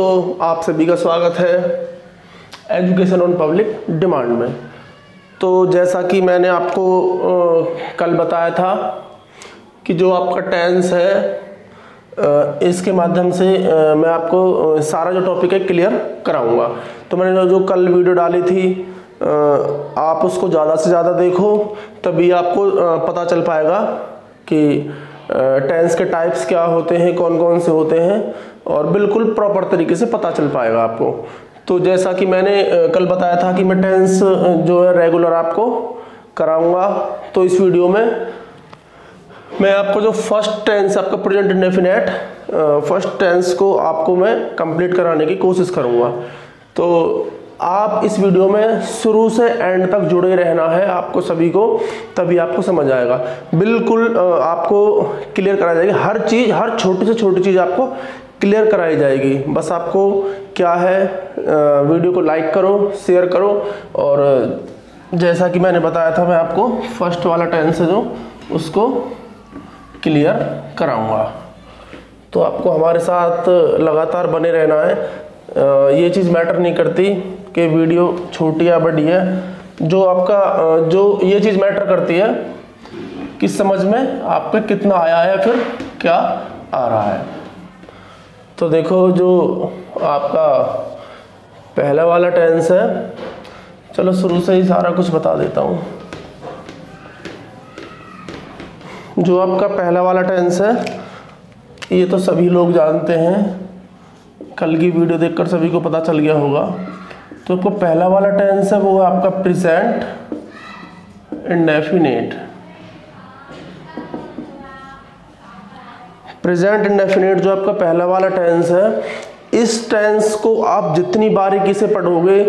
दोस्तों, आप सभी का स्वागत है एजुकेशन ऑन पब्लिक डिमांड में। तो जैसा कि मैंने आपको कल बताया था कि जो आपका टेंस है इसके माध्यम से मैं आपको सारा जो टॉपिक है क्लियर कराऊंगा। तो मैंने जो कल वीडियो डाली थी आप उसको ज़्यादा से ज़्यादा देखो, तभी आपको पता चल पाएगा कि टेंस के टाइप्स क्या होते हैं, कौन कौन से होते हैं, और बिल्कुल प्रॉपर तरीके से पता चल पाएगा आपको। तो जैसा कि मैंने कल बताया था कि मैं टेंस जो है रेगुलर आपको कराऊंगा, तो इस वीडियो में मैं आपको जो फर्स्ट टेंस आपका प्रेजेंट इंडेफिनिट फर्स्ट टेंस को आपको मैं कंप्लीट कराने की कोशिश करूंगा। तो आप इस वीडियो में शुरू से एंड तक जुड़े रहना है आपको सभी को, तभी आपको समझ आएगा। बिल्कुल आपको क्लियर कराई जाएगी हर चीज़, हर छोटी से छोटी चीज़ आपको क्लियर कराई जाएगी। बस आपको क्या है, वीडियो को लाइक करो, शेयर करो, और जैसा कि मैंने बताया था मैं आपको फर्स्ट वाला टेंस है जो उसको क्लियर कराऊंगा। तो आपको हमारे साथ लगातार बने रहना है। ये चीज़ मैटर नहीं करती कि वीडियो छोटी या बड़ी है, जो आपका जो ये चीज़ मैटर करती है कि समझ में आपका कितना आया है, फिर क्या आ रहा है। तो देखो जो आपका पहला वाला टेंस है, चलो शुरू से ही सारा कुछ बता देता हूँ। जो आपका पहला वाला टेंस है ये तो सभी लोग जानते हैं, कल की वीडियो देखकर सभी को पता चल गया होगा। तो आपको पहला वाला टेंस है वो है आपका प्रेजेंट इंडेफिनिट। प्रेजेंट इंडेफिनिट जो आपका पहला वाला टेंस है, इस टेंस को आप जितनी बारीकी से पढ़ोगे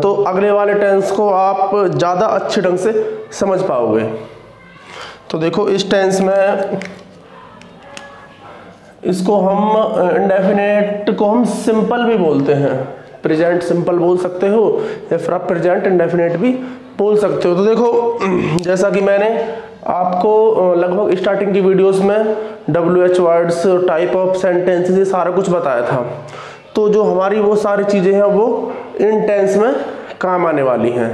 तो अगले वाले टेंस को आप ज़्यादा अच्छे ढंग से समझ पाओगे। तो देखो इस टेंस में इसको हम इंडेफिनिट को हम सिंपल भी बोलते हैं, प्रेजेंट सिंपल बोल सकते हो या फिर आप प्रेजेंट इंडेफिनिट भी बोल सकते हो। तो देखो जैसा कि मैंने आपको लगभग स्टार्टिंग की वीडियोस में WH words, type of sentences, ये सारा कुछ बताया था। तो जो हमारी वो सारी चीज़ें हैं वो इन टेंस में काम आने वाली हैं।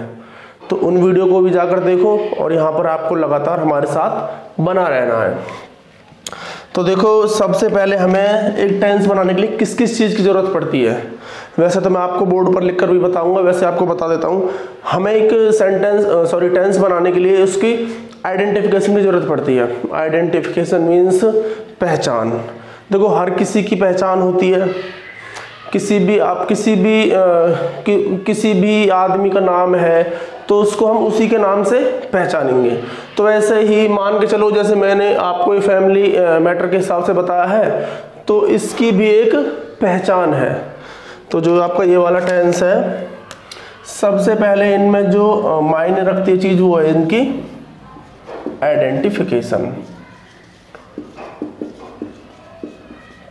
तो उन वीडियो को भी जाकर देखो और यहाँ पर आपको लगातार हमारे साथ बना रहना है। तो देखो सबसे पहले हमें एक टेंस बनाने के लिए किस किस चीज़ की ज़रूरत पड़ती है। वैसे तो मैं आपको बोर्ड पर लिखकर भी बताऊंगा, वैसे आपको बता देता हूँ। हमें एक टेंस बनाने के लिए उसकी आइडेंटिफिकेशन की ज़रूरत पड़ती है। आइडेंटिफिकेशन मीन्स पहचान। देखो हर किसी की पहचान होती है। किसी भी आदमी का नाम है तो उसको हम उसी के नाम से पहचानेंगे। तो ऐसे ही मान के चलो, जैसे मैंने आपको ये फैमिली मैटर के हिसाब से बताया है, तो इसकी भी एक पहचान है। तो जो आपका ये वाला टेंस है, सबसे पहले इनमें जो मायने रखती है चीज़ वो है इनकी आइडेंटिफिकेशन।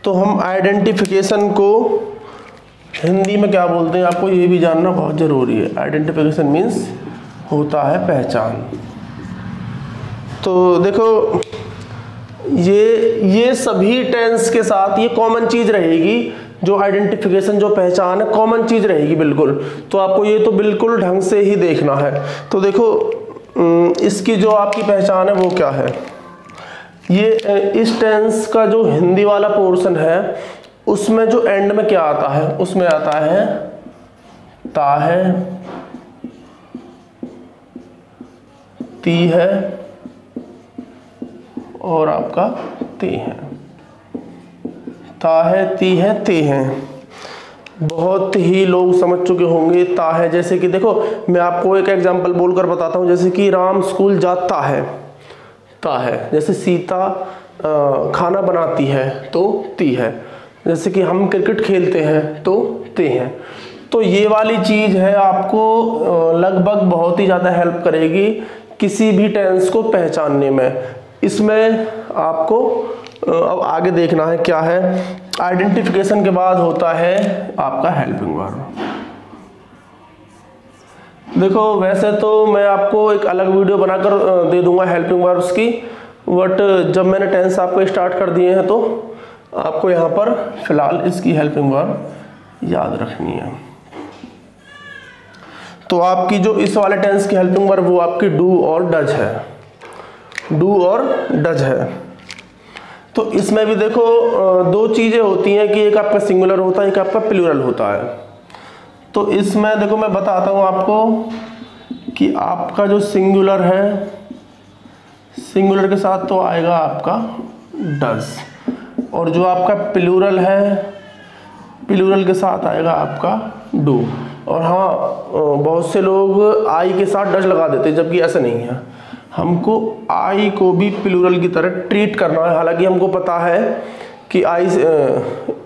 तो हम आइडेंटिफिकेशन को हिंदी में क्या बोलते हैं आपको ये भी जानना बहुत ज़रूरी है। आइडेंटिफिकेशन मीन्स होता है पहचान। तो देखो ये सभी टेंस के साथ ये कॉमन चीज़ रहेगी, जो आइडेंटिफिकेशन जो पहचान है कॉमन चीज़ रहेगी बिल्कुल। तो आपको ये तो बिल्कुल ढंग से ही देखना है। तो देखो इसकी जो आपकी पहचान है वो क्या है। ये इस टेंस का जो हिंदी वाला पोर्शन है उसमें जो एंड में क्या आता है, उसमें आता है ता है, ती है और आपका ते है। ता है, ती है, ते है। बहुत ही लोग समझ चुके होंगे ता है। जैसे कि देखो मैं आपको एक एग्जांपल बोलकर बताता हूँ। जैसे कि राम स्कूल जाता है, ता है। जैसे सीता खाना बनाती है तो ती है। जैसे कि हम क्रिकेट खेलते हैं तो ते हैं। तो ये वाली चीज़ है आपको लगभग बहुत ही ज़्यादा हेल्प करेगी किसी भी टेंस को पहचानने में। इसमें आपको अब आगे देखना है क्या है। आइडेंटिफिकेशन के बाद होता है आपका हेल्पिंग वर्ब। देखो वैसे तो मैं आपको एक अलग वीडियो बनाकर दे दूंगा हेल्पिंग वर्ब्स की, बट जब मैंने टेंस आपको स्टार्ट कर दिए हैं तो आपको यहाँ पर फिलहाल इसकी हेल्पिंग वर्ब याद रखनी है। तो आपकी जो इस वाले टेंस की हेल्पिंग वर्ब वो आपकी डू और डज है, डू और डज है। तो इसमें भी देखो दो चीज़ें होती हैं कि एक आपका सिंगुलर होता है, एक आपका प्लूरल होता है। तो इसमें देखो मैं बताता हूँ आपको कि आपका जो सिंगुलर है, सिंगुलर के साथ तो आएगा आपका डज, और जो आपका प्लूरल है, प्लूरल के साथ आएगा आपका डू। और हाँ, बहुत से लोग आई के साथ डज लगा देते हैं, जबकि ऐसा नहीं है। हमको आई को भी प्लूरल की तरह ट्रीट करना है। हालांकि हमको पता है कि आई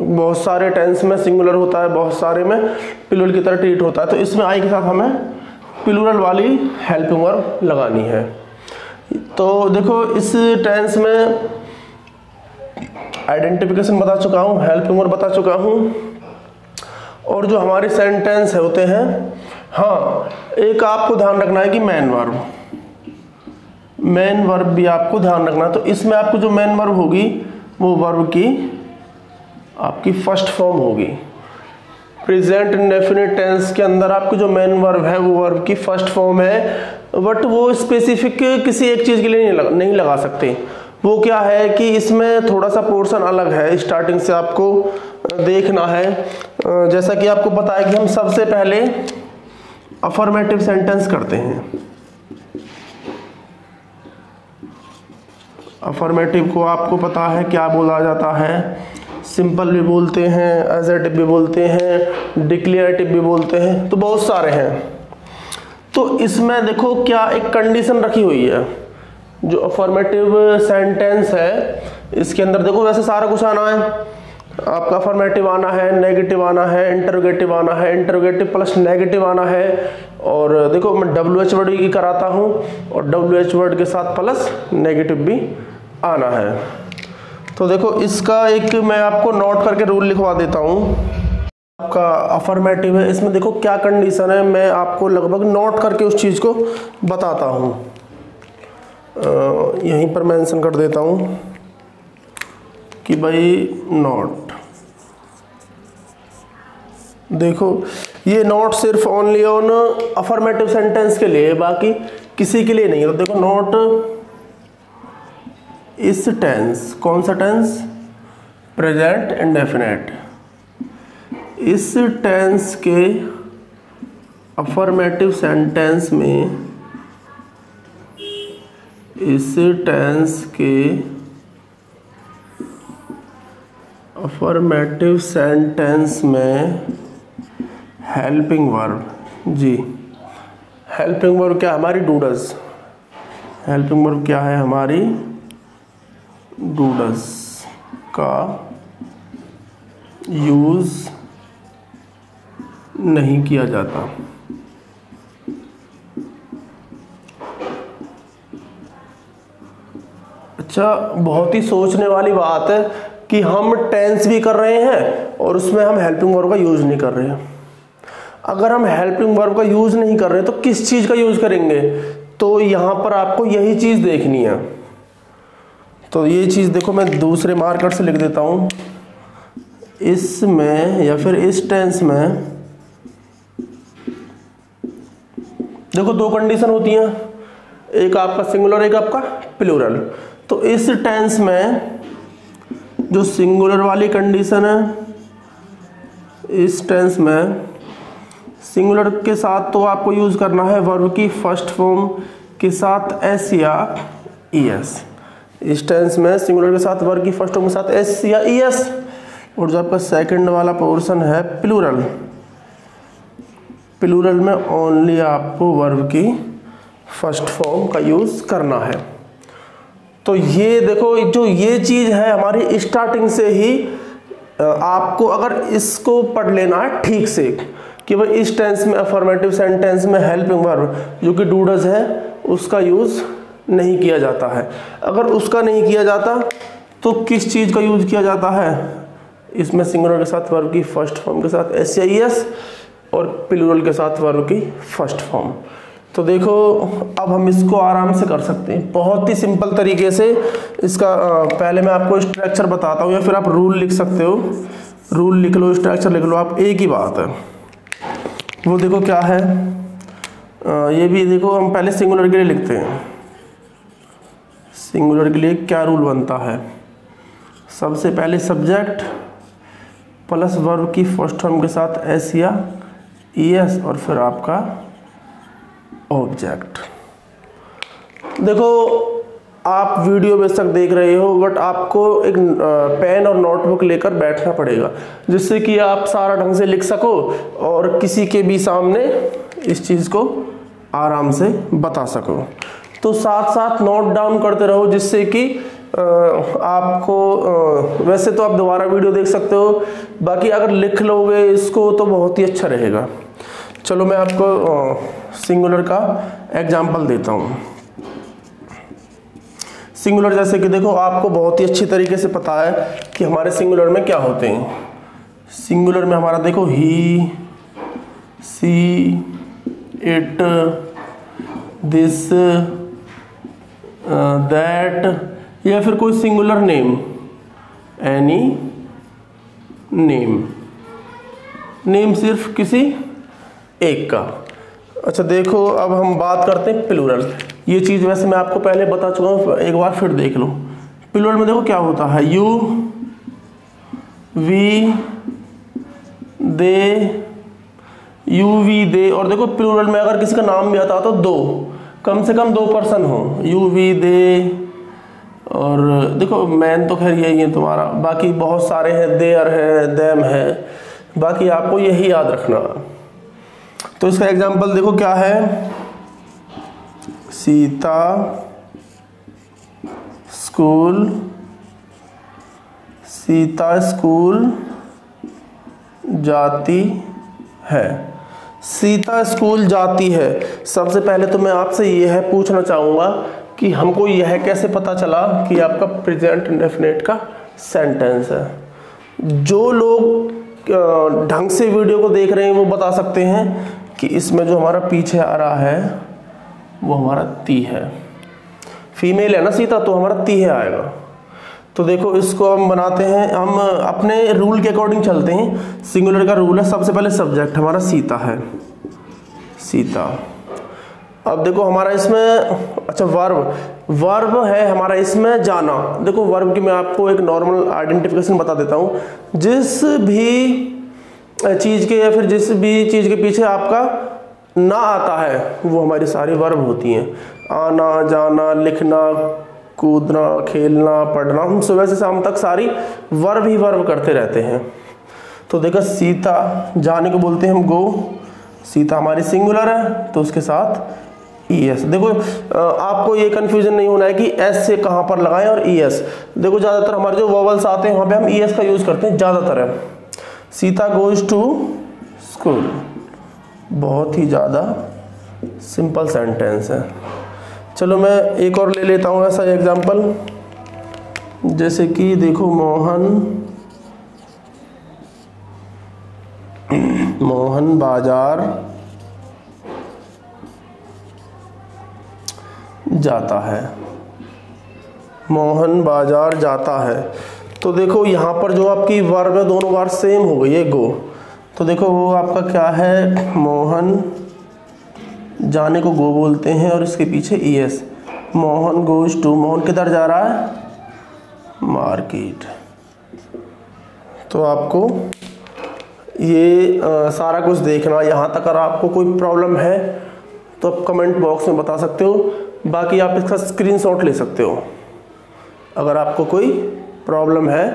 बहुत सारे टेंस में सिंगुलर होता है, बहुत सारे में प्लूरल की तरह ट्रीट होता है। तो इसमें आई के साथ हमें प्लूरल वाली हेल्पिंग वर्ब लगानी है। तो देखो इस टेंस में आइडेंटिफिकेशन बता चुका हूँ, हेल्पिंग वर्ब बता चुका हूँ, और जो हमारे सेंटेंस होते हैं, हाँ एक आपको ध्यान रखना है कि मेन वर्ब, मेन वर्ब भी आपको ध्यान रखना है। तो इसमें आपको जो मेन वर्ब होगी वो वर्ब की आपकी फर्स्ट फॉर्म होगी। प्रेजेंट इंडेफिनिट टेंस के अंदर आपकी जो मेन वर्ब है वो वर्ब की फर्स्ट फॉर्म है, बट वो स्पेसिफिक किसी एक चीज़ के लिए नहीं लगा सकते। वो क्या है कि इसमें थोड़ा सा पोर्शन अलग है, स्टार्टिंग से आपको देखना है। जैसा कि आपको पता है कि हम सबसे पहले अफर्मेटिव सेंटेंस करते हैं। अफर्मेटिव को आपको पता है क्या बोला जाता है, सिंपल भी बोलते हैं, एजर्टिव भी बोलते हैं, डिक्लेरेटिव भी बोलते हैं, तो बहुत सारे हैं। तो इसमें देखो क्या एक कंडीशन रखी हुई है। जो अफर्मेटिव सेंटेंस है इसके अंदर देखो वैसे सारा कुछ आना है, आपका अफर्मेटिव आना है, नेगेटिव आना है, इंटरोगेटिव आना है, इंटरोगेटिव प्लस नेगेटिव आना है, और देखो मैं WH वर्ड की कराता हूँ और WH वर्ड के साथ प्लस नेगेटिव भी आना है। तो देखो इसका एक मैं आपको नोट करके रूल लिखवा देता हूँ। आपका अफर्मेटिव है, इसमें देखो क्या कंडीशन है, मैं आपको लगभग नोट करके उस चीज़ को बताता हूँ। यहीं पर मेंशन कर देता हूँ कि भाई नोट, देखो ये नोट सिर्फ ओनली ऑन अफर्मेटिव सेंटेंस के लिए, बाकी किसी के लिए नहीं है। तो देखो नोट इस टेंस, कौन सा टेंस, प्रेजेंट इंडेफिनिट, इस टेंस के अफर्मेटिव सेंटेंस में, इस टेंस के अफर्मेटिव सेंटेंस में हेल्पिंग वर्ब, जी हेल्पिंग वर्ब क्या हमारी डू डज, हेल्पिंग वर्ब क्या है हमारी डू डज का यूज नहीं किया जाता। अच्छा, बहुत ही सोचने वाली बात है कि हम टेंस भी कर रहे हैं और उसमें हम हेल्पिंग वर्ब का यूज नहीं कर रहे हैं। अगर हम हेल्पिंग वर्ब का यूज नहीं कर रहे हैं तो किस चीज का यूज करेंगे? तो यहां पर आपको यही चीज देखनी है। तो ये चीज देखो मैं दूसरे मार्कर से लिख देता हूं। इसमें या फिर इस टेंस में देखो दो कंडीशन होती हैं, एक आपका सिंगुलर एक आपका प्लूरल। तो इस टेंस में जो सिंगुलर वाली कंडीशन है, इस टेंस में सिंगुलर के साथ तो आपको यूज करना है वर्ब की फर्स्ट फॉर्म के साथ एस या ईएस। इस टेंस में सिंगुलर के साथ वर्ब की फर्स्ट फॉर्म के साथ एस या ईएस। और जो आपका सेकंड वाला पोर्शन है प्लूरल, प्लूरल में ओनली आपको वर्ब की फर्स्ट फॉर्म का यूज करना है। तो ये देखो जो ये चीज है हमारी स्टार्टिंग से ही आपको अगर इसको पढ़ लेना है ठीक से कि भाई इस टेंस में अफर्मेटिव सेंटेंस में हेल्पिंग वर्ब जो कि डू डज है उसका यूज नहीं किया जाता है। अगर उसका नहीं किया जाता तो किस चीज का यूज किया जाता है? इसमें सिंगुलर के साथ वर्ब की फर्स्ट फॉर्म के साथ एस या ईएस और प्लूरल के साथ वर्ब की फर्स्ट फॉर्म। तो देखो अब हम इसको आराम से कर सकते हैं बहुत ही सिंपल तरीके से। इसका पहले मैं आपको स्ट्रक्चर बताता हूँ, या फिर आप रूल लिख सकते हो, रूल लिख लो, स्ट्रक्चर लिख लो, आप एक ही बात है। वो देखो क्या है, ये भी देखो हम पहले सिंगुलर के लिए लिखते हैं। सिंगुलर के लिए क्या रूल बनता है, सबसे पहले सब्जेक्ट प्लस वर्ब की फर्स्ट फॉर्म के साथ एस या ईएस और फिर आपका ऑब्जेक्ट। देखो आप वीडियो बेशक देख रहे हो, बट आपको एक पेन और नोटबुक लेकर बैठना पड़ेगा, जिससे कि आप सारा ढंग से लिख सको और किसी के भी सामने इस चीज़ को आराम से बता सको। तो साथ साथ नोट डाउन करते रहो, जिससे कि आपको वैसे तो आप दोबारा वीडियो देख सकते हो, बाकी अगर लिख लोगे इसको तो बहुत ही अच्छा रहेगा। चलो मैं आपको सिंगुलर का एग्जाम्पल देता हूँ। सिंगुलर जैसे कि देखो आपको बहुत ही अच्छी तरीके से पता है कि हमारे सिंगुलर में क्या होते हैं। सिंगुलर में हमारा देखो ही, सी, इट, दिस, दैट, या फिर कोई singular name, any name, name सिर्फ किसी एक का। अच्छा देखो अब हम बात करते हैं प्लूरल। ये चीज़ वैसे मैं आपको पहले बता चुका हूँ, एक बार फिर देख लो। प्लूरल में देखो क्या होता है, you, we, they, you, we, they, और देखो प्लूरल में अगर किसी का नाम भी आता तो दो, कम से कम 2 पर्सन हो, यू, वी, दे, और देखो मैन तो खैर यही है तुम्हारा, बाकी बहुत सारे हैं, देयर है, देम है, बाकी आपको यही याद रखना। तो इसका एग्जांपल देखो क्या है, सीता स्कूल, सीता स्कूल जाती है, सीता स्कूल जाती है। सबसे पहले तो मैं आपसे यह पूछना चाहूँगा कि हमको यह कैसे पता चला कि आपका प्रेजेंट इंडेफिनिट का सेंटेंस है। जो लोग ढंग से वीडियो को देख रहे हैं वो बता सकते हैं कि इसमें जो हमारा पीछे आ रहा है वो हमारा ती है। फीमेल है ना सीता, तो हमारा ती है आएगा। तो देखो इसको हम बनाते हैं, हम अपने रूल के अकॉर्डिंग चलते हैं। सिंगुलर का रूल है, सबसे पहले सब्जेक्ट हमारा सीता है, सीता। अब देखो हमारा इसमें अच्छा वर्ब है हमारा इसमें जाना। देखो वर्ब की मैं आपको एक नॉर्मल आइडेंटिफिकेशन बता देता हूँ। जिस भी चीज़ के या फिर जिस भी चीज़ के पीछे आपका ना आता है वो हमारी सारी वर्ब होती हैं। आना, जाना, लिखना, कूदना, खेलना, पढ़ना, हम सुबह से शाम तक सारी वर्ब ही वर्ब करते रहते हैं। तो देखो सीता जाने को बोलते हैं हम गो, सीता हमारी सिंगुलर है तो उसके साथ ईएस। देखो आपको ये कंफ्यूजन नहीं होना है कि एस से कहाँ पर लगाएं और ईएस। देखो ज़्यादातर हमारे जो वोवल्स आते हैं वहाँ पे हम ईएस का यूज़ करते हैं ज़्यादातर है। सीता गोज टू स्कूल, बहुत ही ज़्यादा सिंपल सेंटेंस है। चलो मैं एक और ले लेता हूँ ऐसा एग्जाम्पल, जैसे कि देखो मोहन बाजार जाता है, मोहन बाजार जाता है। तो देखो यहाँ पर जो आपकी वर्ब है दोनों बार सेम हो गई है, गो। तो देखो वो आपका क्या है, मोहन, जाने को गो बोलते हैं और इसके पीछे es. Mohan goes to, Mohan किधर जा रहा है, मार्केट। तो आपको ये सारा कुछ देखना। यहाँ तक अगर आपको कोई प्रॉब्लम है तो आप कमेंट बॉक्स में बता सकते हो, बाकी आप इसका स्क्रीनशॉट ले सकते हो। अगर आपको कोई प्रॉब्लम है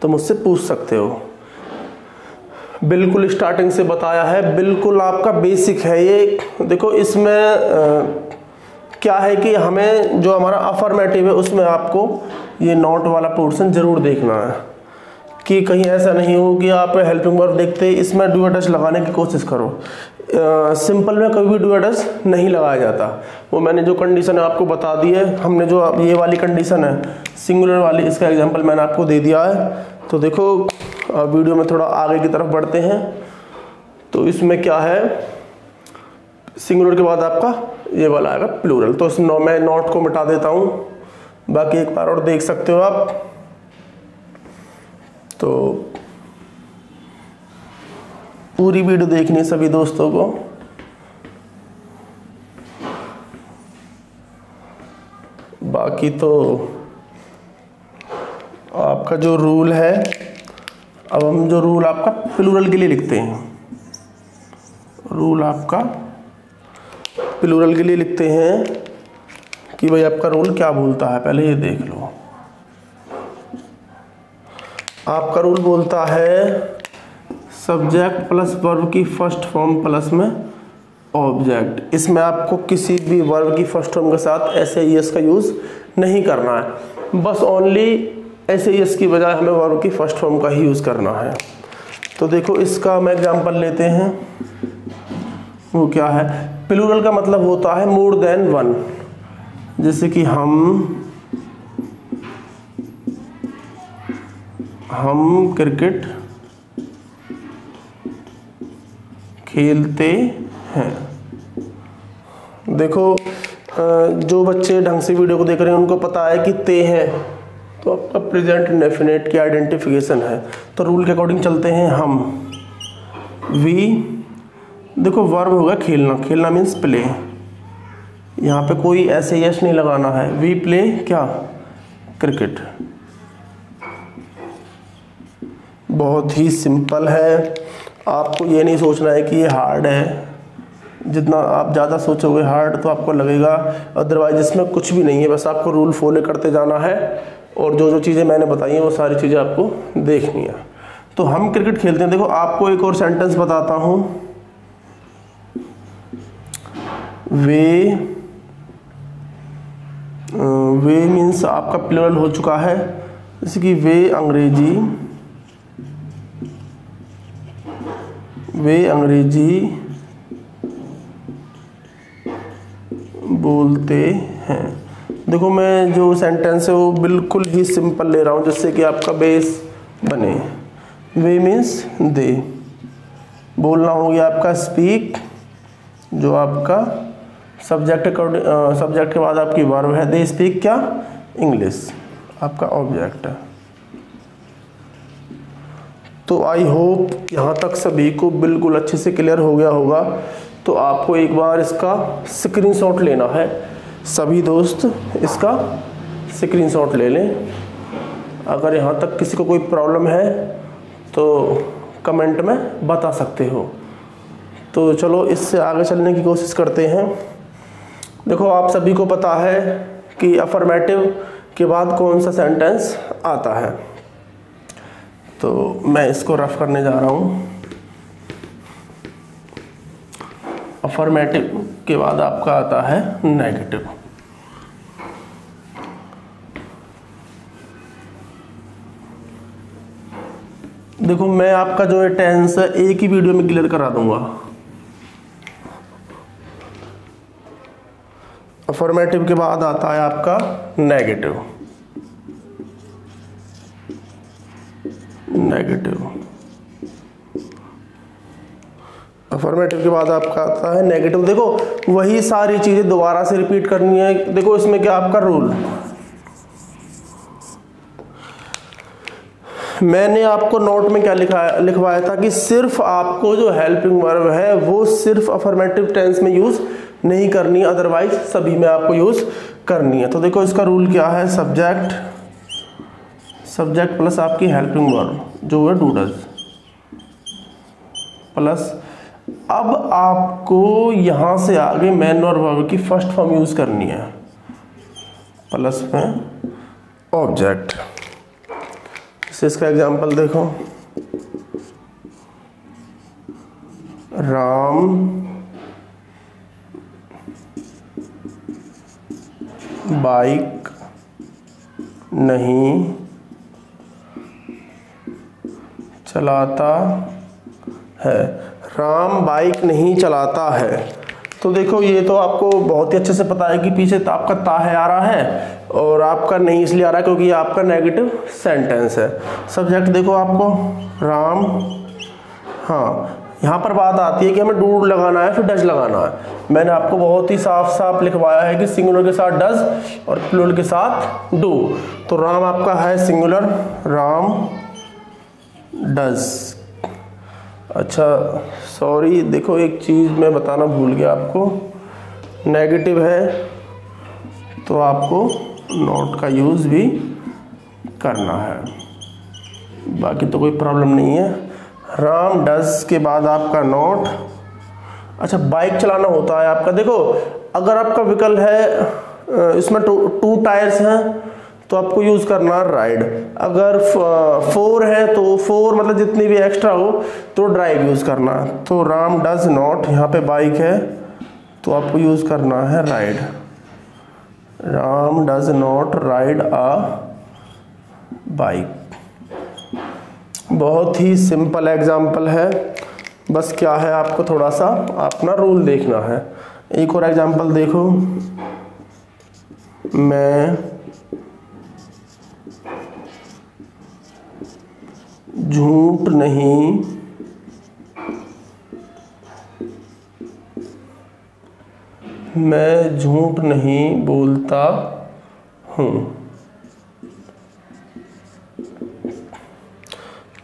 तो मुझसे पूछ सकते हो। बिल्कुल स्टार्टिंग से बताया है, बिल्कुल आपका बेसिक है ये। देखो इसमें क्या है कि हमें जो हमारा अफर्मेटिव है उसमें आपको ये नॉट वाला पोर्शन जरूर देखना है कि कहीं ऐसा नहीं हो कि आप हेल्पिंग वर्ब देखते इसमें डू एट लगाने की कोशिश करो। सिंपल में कभी भी डू एट नहीं लगाया जाता। वो मैंने जो कंडीशन है आपको बता दी है। हमने जो ये वाली कंडीशन है सिंगुलर वाली, इसका एग्जांपल मैंने आपको दे दिया है। तो देखो वीडियो में थोड़ा आगे की तरफ बढ़ते हैं। तो इसमें क्या है, सिंगुलर के बाद आपका ये वाला आएगा प्लूरल। तो इस मैं नॉट को मिटा देता हूँ, बाकी एक बार और देख सकते हो आप। तो पूरी वीडियो देखनी सभी दोस्तों को। बाकी तो आपका जो रूल है, अब हम जो रूल आपका प्लूरल के लिए लिखते हैं, रूल आपका प्लूरल के लिए लिखते हैं कि भाई आपका रूल क्या बोलता है। पहले ये देख लो, आपका रूल बोलता है सब्जेक्ट प्लस वर्ब की फर्स्ट फॉर्म प्लस में ऑब्जेक्ट। इसमें आपको किसी भी वर्ब की फर्स्ट फॉर्म के साथ एस का यूज़ नहीं करना है, बस ओनली एस की बजाय हमें वर्ब की फर्स्ट फॉर्म का ही यूज़ करना है। तो देखो इसका मैं एग्जांपल लेते हैं, वो क्या है। प्लूरल का मतलब होता है मोर देन वन, जैसे कि हम क्रिकेट खेलते हैं। देखो जो बच्चे ढंग से वीडियो को देख रहे हैं उनको पता है कि ते हैं तो आपका प्रेजेंट इंडेफिनिट की आइडेंटिफिकेशन है। तो रूल के अकॉर्डिंग चलते हैं हम। वी, देखो वर्ब होगा खेलना, खेलना मीन्स प्ले, यहाँ पे कोई ऐसे यश नहीं लगाना है। वी प्ले क्या, क्रिकेट। बहुत ही सिंपल है, आपको ये नहीं सोचना है कि ये हार्ड है। जितना आप ज़्यादा सोचोगे हार्ड तो आपको लगेगा, अदरवाइज इसमें कुछ भी नहीं है, बस आपको रूल फॉलो करते जाना है और जो जो चीज़ें मैंने बताई हैं वो सारी चीज़ें आपको देखनी है। तो हम क्रिकेट खेलते हैं। देखो आपको एक और सेंटेंस बताता हूँ। वे मीन्स आपका प्लूरल हो चुका है, जैसे कि वे अंग्रेजी बोलते हैं। देखो मैं जो सेंटेंस है वो बिल्कुल ही सिंपल ले रहा हूँ जिससे कि आपका बेस बने। वे मीन्स दे, बोलना हो गया आपका स्पीक, जो आपका सब्जेक्ट के बाद आपकी वर्ब है। दे स्पीक क्या, इंग्लिश, आपका ऑब्जेक्ट है। तो आई होप यहाँ तक सभी को बिल्कुल अच्छे से क्लियर हो गया होगा। तो आपको एक बार इसका स्क्रीनशॉट लेना है। सभी दोस्त इसका स्क्रीनशॉट ले लें। अगर यहाँ तक किसी को कोई प्रॉब्लम है तो कमेंट में बता सकते हो। तो चलो इससे आगे चलने की कोशिश करते हैं। देखो आप सभी को पता है कि अफर्मेटिव के बाद कौन सा सेंटेंस आता है, तो मैं इसको रफ करने जा रहा हूँ। अफर्मेटिव के बाद आपका आता है नेगेटिव। देखो मैं आपका जो है टेंस है एक ही वीडियो में क्लियर करा दूंगा। अफर्मेटिव के बाद आता है आपका नेगेटिव। अफर्मेटिव के बाद आपका आता है नेगेटिव। देखो वही सारी चीजें दोबारा से रिपीट करनी है। देखो इसमें क्या आपका रूल, मैंने आपको नोट में क्या लिखवाया था कि सिर्फ आपको जो हेल्पिंग वर्ब है वो सिर्फ अफर्मेटिव टेंस में यूज नहीं करनी, अदरवाइज सभी में आपको यूज करनी है। तो देखो इसका रूल क्या है, सब्जेक्ट प्लस आपकी हेल्पिंग वर्ब जो है डूडज प्लस, अब आपको यहां से आगे मेन और वर्ब की फर्स्ट फॉर्म यूज करनी है प्लस में ऑब्जेक्ट। इसका एग्जांपल देखो, राम बाइक नहीं चलाता है। राम बाइक नहीं चलाता है। तो देखो ये तो आपको बहुत ही अच्छे से पता है कि पीछे तो आपका ता है आ रहा है और आपका नहीं इसलिए आ रहा है क्योंकि ये आपका नेगेटिव सेंटेंस है। सब्जेक्ट देखो आपको राम, हाँ यहाँ पर बात आती है कि हमें डू लगाना है फिर डज लगाना है। मैंने आपको बहुत ही साफ साफ लिखवाया है कि सिंगुलर के साथ डज और प्लूरल के साथ डू। तो राम आपका है सिंगुलर, राम डज। अच्छा सॉरी, देखो एक चीज़ मैं बताना भूल गया आपको, नेगेटिव है तो आपको नॉट का यूज़ भी करना है, बाकी तो कोई प्रॉब्लम नहीं है। राम डज के बाद आपका नॉट। अच्छा बाइक चलाना होता है आपका, देखो अगर आपका व्हीकल है इसमें टू टायर्स हैं तो आपको यूज़ करना राइड। अगर 4 है तो 4 मतलब जितनी भी एक्स्ट्रा हो तो ड्राइव यूज़ करना। तो राम डज नॉट, यहाँ पे बाइक है तो आपको यूज़ करना है ride. Ram does not ride a bike. बहुत ही सिंपल एग्जाम्पल है, बस क्या है आपको थोड़ा सा अपना रूल देखना है। एक और एग्जाम्पल देखो, मैं झूठ नहीं बोलता हूँ।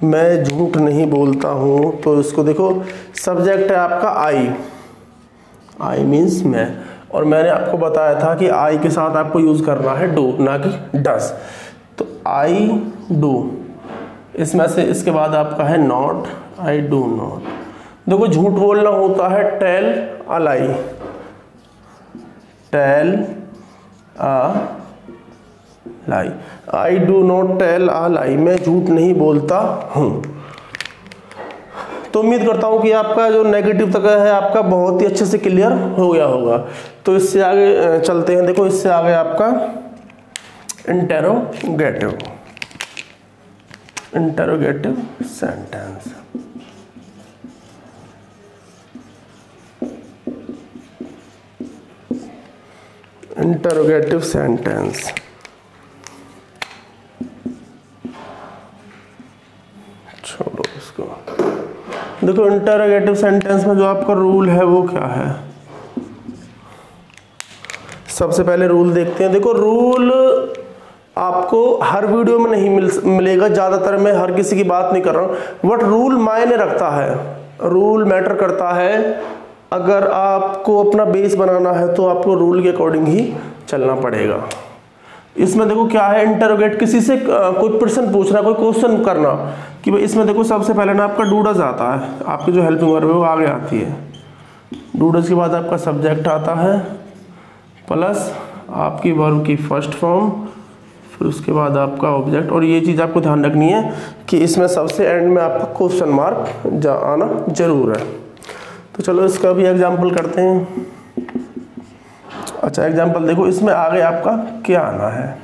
मैं झूठ नहीं बोलता हूँ, तो इसको देखो सब्जेक्ट है आपका आई मीन्स मैं, और मैंने आपको बताया था कि आई के साथ आपको यूज़ करना है डू ना कि डज। तो आई डू, इसमें से इसके बाद आपका है नॉट, आई डू नॉट। देखो झूठ बोलना होता है tell a lie, tell a lie. I do not tell a lie, मैं झूठ नहीं बोलता हूँ। तो उम्मीद करता हूँ कि आपका जो नेगेटिव तक है आपका बहुत ही अच्छे से क्लियर हो गया होगा। तो इससे आगे चलते हैं। देखो इससे आगे आपका interrogative, interrogative sentence. Interrogative sentence, छोड़ो इसको। देखो इंटेरोगेटिव सेंटेंस में जो आपका रूल है वो क्या है, सबसे पहले रूल देखते हैं। देखो रूल आपको हर वीडियो में नहीं मिलेगा, ज़्यादातर मैं हर किसी की बात नहीं कर रहा हूँ, बट रूल मायने रखता है, रूल मैटर करता है। अगर आपको अपना बेस बनाना है तो आपको रूल के अकॉर्डिंग ही चलना पड़ेगा। इसमें देखो क्या है, इंटरोगेट, किसी से कोई प्रश्न पूछना, कोई क्वेश्चन करना कि भाई इसमें देखो सबसे पहले ना आपका डू डज आता है, आपकी जो हेल्पिंग वर्ब है वो आगे आती है। डू डज के बाद आपका सब्जेक्ट आता है प्लस आपकी वर्ब की फर्स्ट फॉर्म, फिर उसके बाद आपका ऑब्जेक्ट। और ये चीज़ आपको ध्यान रखनी है कि इसमें सबसे एंड में आपका क्वेश्चन मार्क आना जरूर है। तो चलो इसका भी एग्जाम्पल करते हैं। अच्छा एग्जाम्पल देखो, इसमें आगे आपका क्या आना है,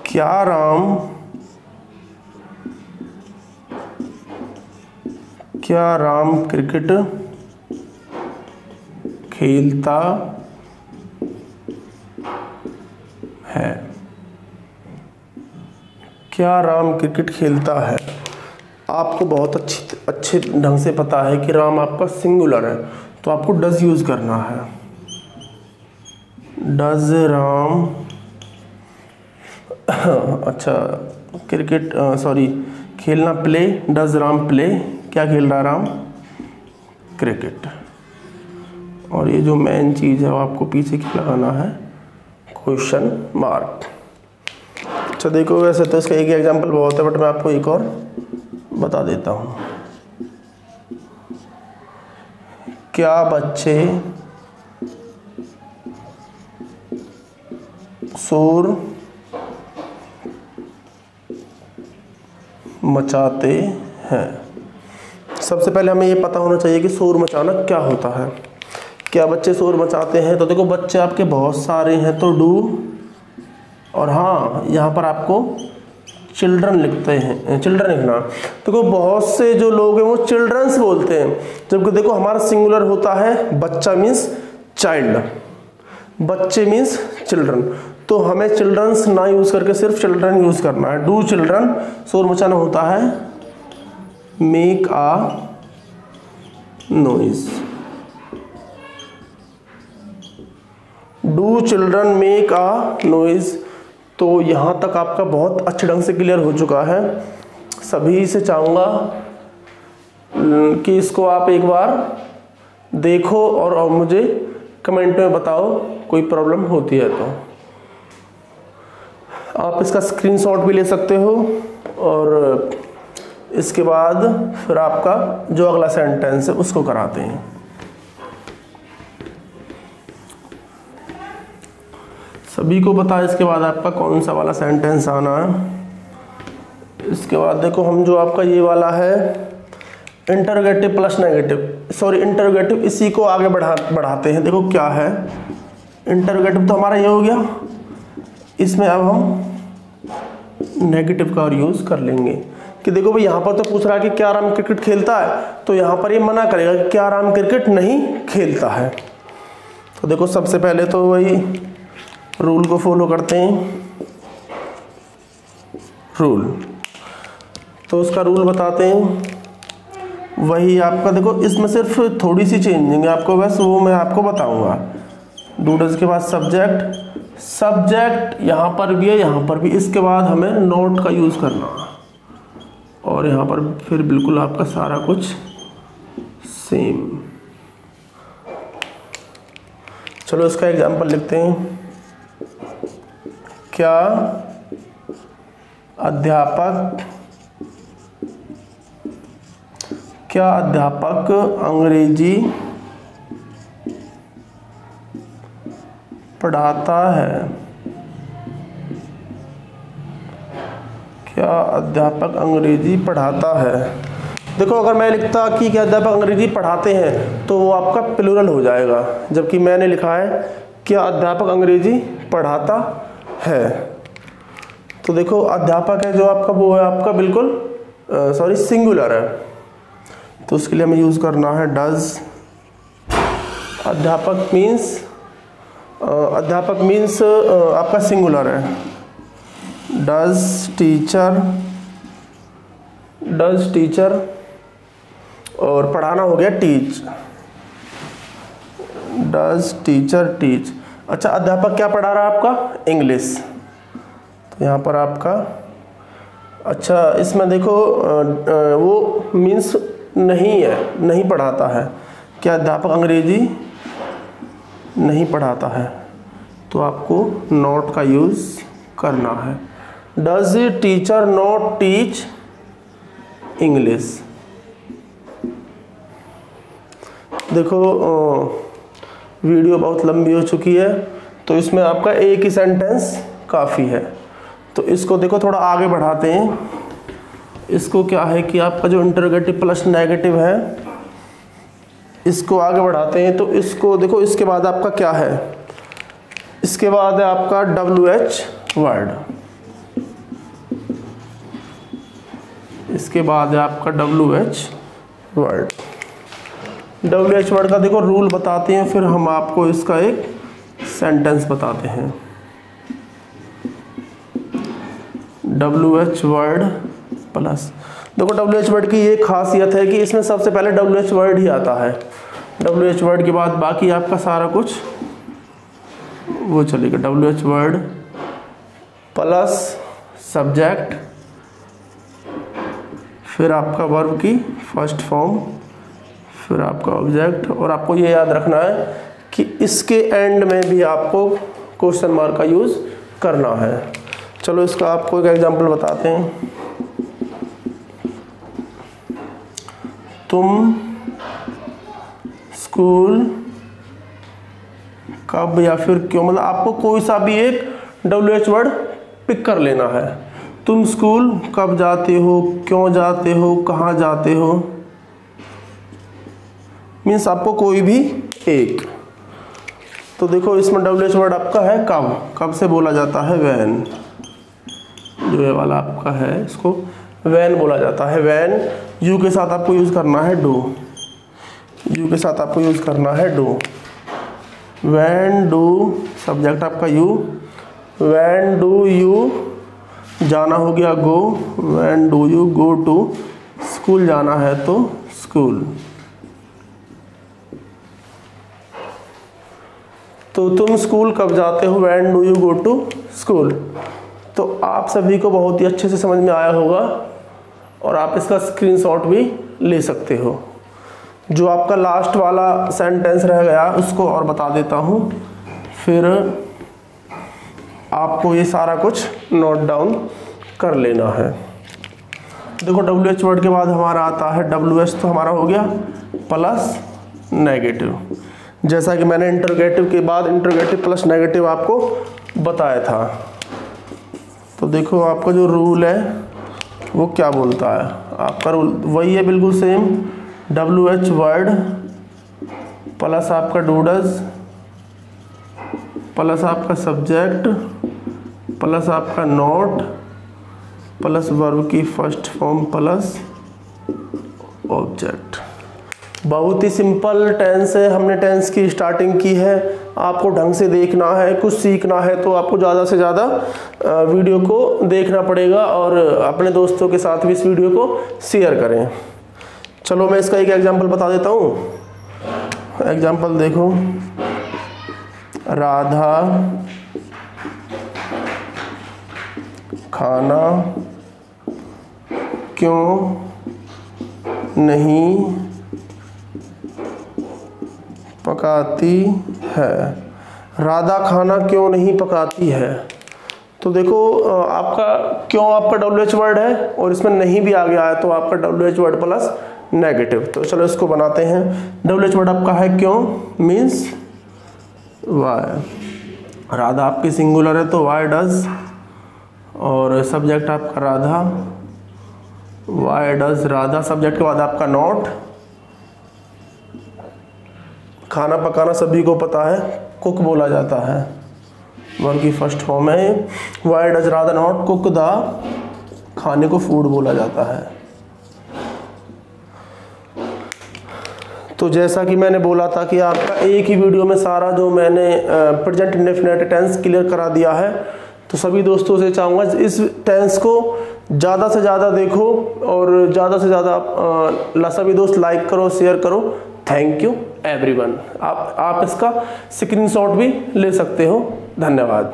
क्या राम क्रिकेट खेलता है। क्या राम क्रिकेट खेलता है। आपको बहुत अच्छे ढंग से पता है कि राम आपका सिंगुलर है, तो आपको डज यूज करना है। डज राम अच्छा क्रिकेट सॉरी खेलना प्ले, डज राम प्ले, क्या खेल रहा राम, क्रिकेट। और ये जो मेन चीज़ है वो आपको पीछे क्या लगाना है, क्वेश्चन मार्क। अच्छा देखो वैसे तो इसका एक एग्जांपल बहुत है, बट मैं आपको एक और बता देता हूँ। क्या बच्चे शोर मचाते हैं। सबसे पहले हमें ये पता होना चाहिए कि शोर मचाना क्या होता है। क्या बच्चे शोर मचाते हैं, तो देखो बच्चे आपके बहुत सारे हैं तो डू, और हाँ यहाँ पर आपको चिल्ड्रन लिखते हैं, चिल्ड्रन लिखना। देखो बहुत से जो लोग हैं वो चिल्ड्रंस बोलते हैं, जबकि देखो हमारा सिंगुलर होता है बच्चा मीन्स चाइल्ड, बच्चे मीन्स चिल्ड्रन। तो हमें चिल्ड्रंस ना यूज़ करके सिर्फ चिल्ड्रन यूज़ करना है। डू चिल्ड्रन, शोर मचाना होता है make a noise. Do children make a noise. तो यहाँ तक आपका बहुत अच्छे ढंग से क्लियर हो चुका है। सभी से चाहूँगा कि इसको आप एक बार देखो और मुझे कमेंट में बताओ कोई प्रॉब्लम होती है तो। आप इसका स्क्रीनशॉट भी ले सकते हो और इसके बाद फिर आपका जो अगला सेंटेंस है उसको कराते हैं। सभी को पता है इसके बाद आपका कौन सा वाला सेंटेंस आना है। इसके बाद देखो हम जो आपका ये वाला है interrogative plus negative, sorry interrogative, इसी को आगे बढ़ाते हैं। देखो क्या है, इंटरोगेटिव तो हमारा ये हो गया, इसमें अब हम नेगेटिव का यूज़ कर लेंगे कि देखो भाई यहाँ पर तो पूछ रहा है कि क्या राम क्रिकेट खेलता है, तो यहाँ पर ये मना करेगा कि क्या राम क्रिकेट नहीं खेलता है। तो देखो सबसे पहले तो वही रूल को फॉलो करते हैं। रूल तो उसका रूल बताते हैं। वही आपका देखो इसमें सिर्फ थोड़ी सी चेंजिंग है आपको, बस वो मैं आपको बताऊंगा। डू डज के बाद सब्जेक्ट, सब्जेक्ट यहाँ पर भी है, यहाँ पर भी। इसके बाद हमें नॉट का यूज़ करना है और यहाँ पर फिर बिल्कुल आपका सारा कुछ सेम। चलो इसका एग्जांपल लिखते हैं। क्या अध्यापक अंग्रेजी पढ़ाता है? क्या अध्यापक अंग्रेजी पढ़ाता है? देखो अगर मैं लिखता कि क्या अध्यापक अंग्रेजी पढ़ाते हैं तो वो आपका प्लूरल हो जाएगा, जबकि मैंने लिखा है क्या अध्यापक अंग्रेजी पढ़ाता है। तो देखो अध्यापक है जो आपका वो है आपका बिल्कुल सॉरी सिंगुलर है, तो उसके लिए हमें यूज़ करना है डज। अध्यापक मीन्स आपका सिंगुलर है। डज टीचर और पढ़ाना हो गया टीच। Does teacher teach. अच्छा अध्यापक क्या पढ़ा रहा है आपका? इंग्लिश। तो यहाँ पर आपका अच्छा इसमें देखो वो मीन्स नहीं है, नहीं पढ़ाता है। क्या अध्यापक अंग्रेजी नहीं पढ़ाता है? तो आपको नॉट का यूज़ करना है। Does teacher not teach English? देखो वीडियो बहुत लंबी हो चुकी है तो इसमें आपका एक ही सेंटेंस काफ़ी है। तो इसको देखो थोड़ा आगे बढ़ाते हैं। इसको क्या है कि आपका जो इंटरोगेटिव प्लस नेगेटिव है इसको आगे बढ़ाते हैं। तो इसको देखो इसके बाद आपका क्या है, इसके बाद है आपका WH वर्ड। इसके बाद है आपका WH वर्ड। WH वर्ड का देखो रूल बताते हैं, फिर हम आपको इसका एक सेंटेंस बताते हैं। WH वर्ड प्लस, देखो WH वर्ड की ये खासियत है कि इसमें सबसे पहले WH वर्ड ही आता है। WH वर्ड के बाद बाकी आपका सारा कुछ वो चलेगा। WH वर्ड प्लस सब्जेक्ट, फिर आपका वर्ब की फर्स्ट फॉर्म, फिर आपका ऑब्जेक्ट। और आपको ये याद रखना है कि इसके एंड में भी आपको क्वेश्चन मार्क का यूज़ करना है। चलो इसका आपको एक एग्जांपल बताते हैं। तुम स्कूल कब या फिर क्यों, मतलब आपको कोई सा भी एक WH वर्ड पिक कर लेना है। तुम स्कूल कब जाते हो, क्यों जाते हो, कहाँ जाते हो, मीन्स आपको कोई भी एक। तो देखो इसमें WH वर्ड आपका है कब, कब से बोला जाता है वैन। जो ये वाला आपका है इसको वैन बोला जाता है। वैन यू के साथ आपको यूज़ करना है डू, यू के साथ आपको यूज़ करना है डू। वैन डू सब्जेक्ट आपका यू। वैन डू यू जाना हो गया go. When do you go to school जाना है तो स्कूल। तो तुम स्कूल कब जाते हो, when do you go to school. तो आप सभी को बहुत ही अच्छे से समझ में आया होगा और आप इसका स्क्रीनशॉट भी ले सकते हो। जो आपका लास्ट वाला सेंटेंस रह गया उसको और बता देता हूँ, फिर आपको ये सारा कुछ नोट डाउन कर लेना है। देखो WH वर्ड के बाद हमारा आता है WH, तो हमारा हो गया प्लस नेगेटिव, जैसा कि मैंने इंटरोगेटिव के बाद इंटरोगेटिव प्लस नेगेटिव आपको बताया था। तो देखो आपका जो रूल है वो क्या बोलता है, आपका रूल वही है बिल्कुल सेम, WH वर्ड प्लस आपका डूडस प्लस आपका सब्जेक्ट प्लस आपका नोट प्लस वर्ब की फर्स्ट फॉर्म प्लस ऑब्जेक्ट। बहुत ही सिंपल टेंस है, हमने टेंस की स्टार्टिंग की है। आपको ढंग से देखना है, कुछ सीखना है तो आपको ज़्यादा से ज़्यादा वीडियो को देखना पड़ेगा और अपने दोस्तोभी इस वीडियो को शेयर करें। चलो मैं इसका एक एग्जांपल बता देता हूँ। एग्जांपल देखो, राधा खाना क्यों नहीं पकाती है। राधा खाना क्यों नहीं पकाती है। तो देखो आपका क्यों आपका WH वर्ड है और इसमें नहीं भी आ गया है तो आपका WH वर्ड प्लस नेगेटिव। तो चलो इसको बनाते हैं। WH वर्ड आपका है क्यों, मीन्स वाई। राधा आपकी सिंगुलर है तो वाई डज, और सब्जेक्ट आपका Radha, why does Radha. Subject के बाद आपका नॉट। खाना पकाना सभी को पता है कुक बोला जाता है, वर्ब की फर्स्ट फॉर्म है। Why does Radha not cook the, खाने को फूड बोला जाता है। तो जैसा कि मैंने बोला था कि आपका एक ही वीडियो में सारा जो मैंने प्रेजेंट इंडेफिनिट टेंस क्लियर करा दिया है, तो सभी दोस्तों से चाहूँगा इस टेंस को ज़्यादा से ज़्यादा देखो और ज़्यादा से ज़्यादा सभी दोस्त लाइक करो, शेयर करो। Thank you everyone. आप इसका स्क्रीनशॉट भी ले सकते हो। धन्यवाद।